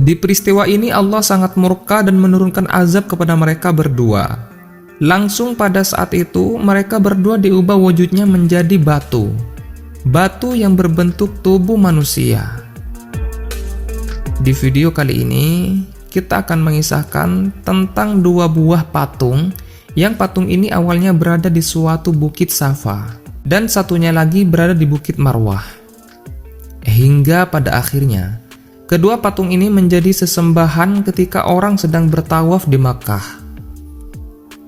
Di peristiwa ini Allah sangat murka dan menurunkan azab kepada mereka berdua. Langsung pada saat itu mereka berdua diubah wujudnya menjadi batu. Batu yang berbentuk tubuh manusia. Di video kali ini kita akan mengisahkan tentang dua buah patung, yang patung ini awalnya berada di suatu bukit Safa dan satunya lagi berada di bukit Marwah. Hingga pada akhirnya kedua patung ini menjadi sesembahan ketika orang sedang bertawaf di Makkah.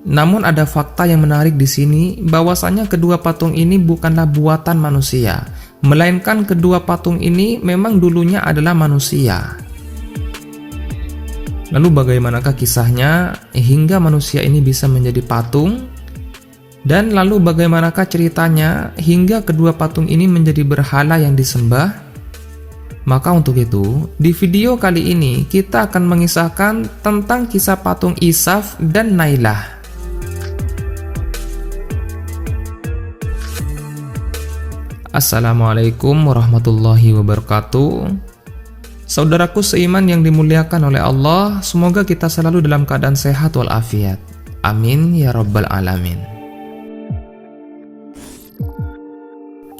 Namun ada fakta yang menarik di sini, bahwasanya kedua patung ini bukanlah buatan manusia, melainkan kedua patung ini memang dulunya adalah manusia. Lalu bagaimanakah kisahnya hingga manusia ini bisa menjadi patung? Dan lalu bagaimanakah ceritanya hingga kedua patung ini menjadi berhala yang disembah? Maka untuk itu, di video kali ini kita akan mengisahkan tentang kisah patung Isaf dan Nailah. Assalamualaikum warahmatullahi wabarakatuh. Saudaraku seiman yang dimuliakan oleh Allah, semoga kita selalu dalam keadaan sehat walafiat. Amin ya rabbal alamin.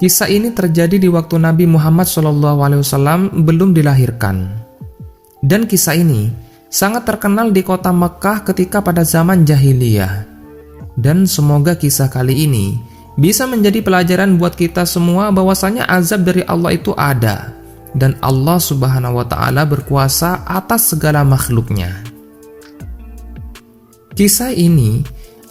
Kisah ini terjadi di waktu Nabi Muhammad SAW belum dilahirkan. Dan kisah ini sangat terkenal di kota Mekah ketika pada zaman jahiliyah. Dan semoga kisah kali ini bisa menjadi pelajaran buat kita semua bahwasanya azab dari Allah itu ada. Dan Allah Subhanahu wa Ta'ala berkuasa atas segala makhluknya. Kisah ini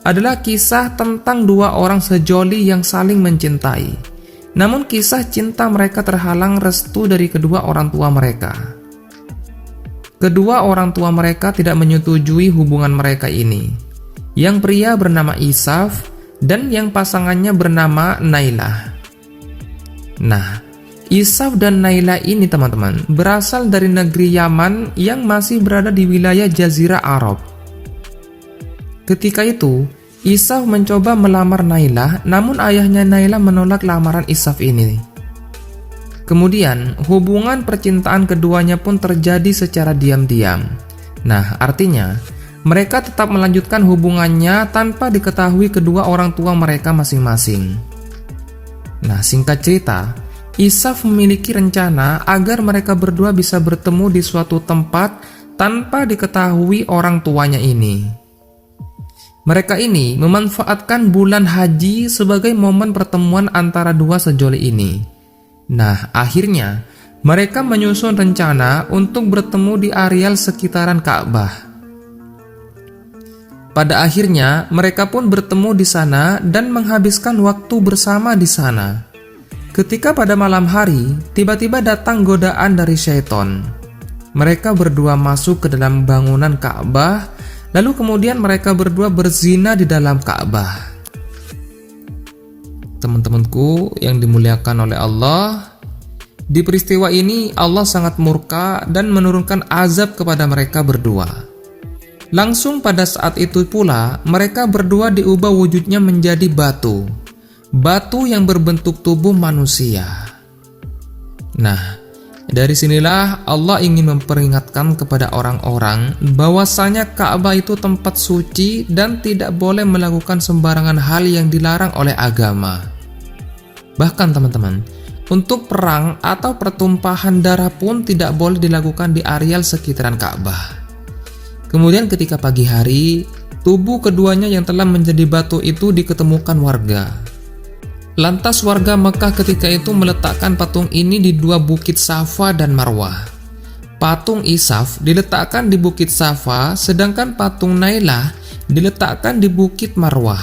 adalah kisah tentang dua orang sejoli yang saling mencintai. Namun kisah cinta mereka terhalang restu dari kedua orang tua mereka. Kedua orang tua mereka tidak menyetujui hubungan mereka ini. Yang pria bernama Isaf dan yang pasangannya bernama Nailah. Nah, Isaf dan Nailah ini teman-teman berasal dari negeri Yaman yang masih berada di wilayah Jazirah Arab. Ketika itu Isaf mencoba melamar Nailah, namun ayahnya Nailah menolak lamaran Isaf ini. Kemudian hubungan percintaan keduanya pun terjadi secara diam-diam. Nah, artinya mereka tetap melanjutkan hubungannya tanpa diketahui kedua orang tua mereka masing-masing. Nah, singkat cerita, Isaf memiliki rencana agar mereka berdua bisa bertemu di suatu tempat tanpa diketahui orang tuanya ini. Mereka ini memanfaatkan bulan haji sebagai momen pertemuan antara dua sejoli ini. Nah, akhirnya mereka menyusun rencana untuk bertemu di areal sekitaran Ka'bah. Pada akhirnya mereka pun bertemu di sana dan menghabiskan waktu bersama di sana. Ketika pada malam hari, tiba-tiba datang godaan dari syaitan. Mereka berdua masuk ke dalam bangunan Ka'bah, lalu kemudian mereka berdua berzina di dalam Ka'bah. Teman-temanku yang dimuliakan oleh Allah, di peristiwa ini Allah sangat murka dan menurunkan azab kepada mereka berdua. Langsung pada saat itu pula mereka berdua diubah wujudnya menjadi batu. Batu yang berbentuk tubuh manusia. Nah, dari sinilah Allah ingin memperingatkan kepada orang-orang bahwasanya Ka'bah itu tempat suci dan tidak boleh melakukan sembarangan hal yang dilarang oleh agama. Bahkan teman-teman, untuk perang atau pertumpahan darah pun tidak boleh dilakukan di areal sekitaran Ka'bah. Kemudian ketika pagi hari, tubuh keduanya yang telah menjadi batu itu diketemukan warga. Lantas warga Mekah ketika itu meletakkan patung ini di dua bukit Safa dan Marwah. Patung Isaf diletakkan di bukit Safa, sedangkan patung Nailah diletakkan di bukit Marwah.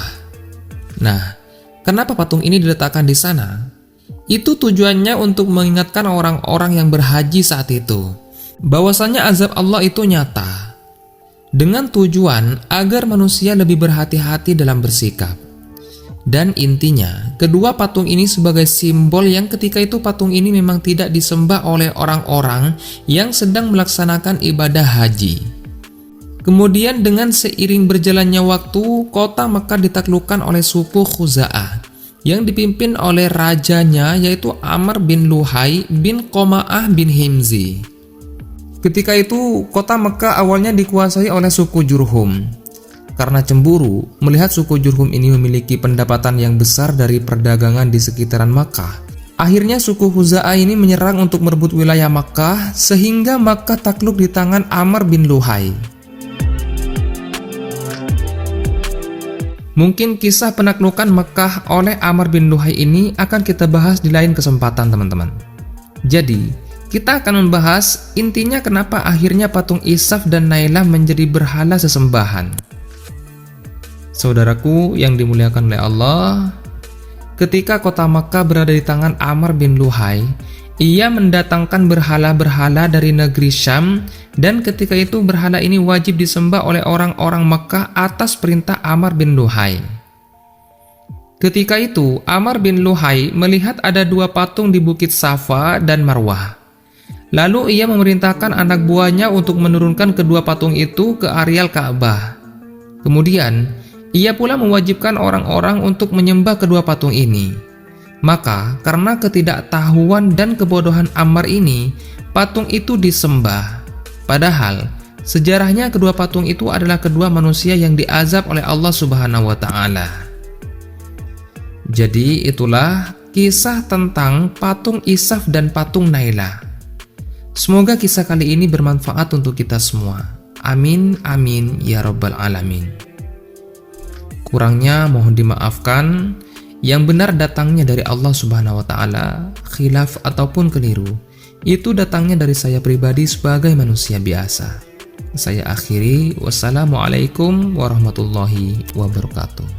Nah, kenapa patung ini diletakkan di sana? Itu tujuannya untuk mengingatkan orang-orang yang berhaji saat itu bahwasanya azab Allah itu nyata, dengan tujuan agar manusia lebih berhati-hati dalam bersikap. Dan intinya, kedua patung ini sebagai simbol yang ketika itu patung ini memang tidak disembah oleh orang-orang yang sedang melaksanakan ibadah haji. Kemudian dengan seiring berjalannya waktu, kota Mekah ditaklukkan oleh suku Khuza'ah yang dipimpin oleh rajanya yaitu Amr bin Luhai bin Qoma'ah bin Himzi. Ketika itu, kota Mekah awalnya dikuasai oleh suku Jurhum. Karena cemburu, melihat suku Jurhum ini memiliki pendapatan yang besar dari perdagangan di sekitaran Makkah, akhirnya suku Khuza'ah ini menyerang untuk merebut wilayah Makkah, sehingga Makkah takluk di tangan Amr bin Luhai. Mungkin kisah penaklukan Makkah oleh Amr bin Luhai ini akan kita bahas di lain kesempatan, teman-teman. Jadi, kita akan membahas intinya kenapa akhirnya patung Isaf dan Nailah menjadi berhala sesembahan. Saudaraku yang dimuliakan oleh Allah, ketika kota Makkah berada di tangan Amr bin Luhai, ia mendatangkan berhala-berhala dari negeri Syam, dan ketika itu berhala ini wajib disembah oleh orang-orang Makkah atas perintah Amr bin Luhai. Ketika itu, Amr bin Luhai melihat ada dua patung di Bukit Safa dan Marwah. Lalu ia memerintahkan anak buahnya untuk menurunkan kedua patung itu ke areal Ka'bah. Kemudian, ia pula mewajibkan orang-orang untuk menyembah kedua patung ini. Maka, karena ketidaktahuan dan kebodohan Ammar ini, patung itu disembah. Padahal, sejarahnya kedua patung itu adalah kedua manusia yang diazab oleh Allah Subhanahu wa Ta'ala. Jadi, itulah kisah tentang patung Isaf dan patung Nailah. Semoga kisah kali ini bermanfaat untuk kita semua. Amin, amin, ya rabbal alamin. Kurangnya mohon dimaafkan. Yang benar datangnya dari Allah Subhanahu wa Ta'ala, khilaf ataupun keliru, itu datangnya dari saya pribadi sebagai manusia biasa. Saya akhiri, wassalamualaikum warahmatullahi wabarakatuh.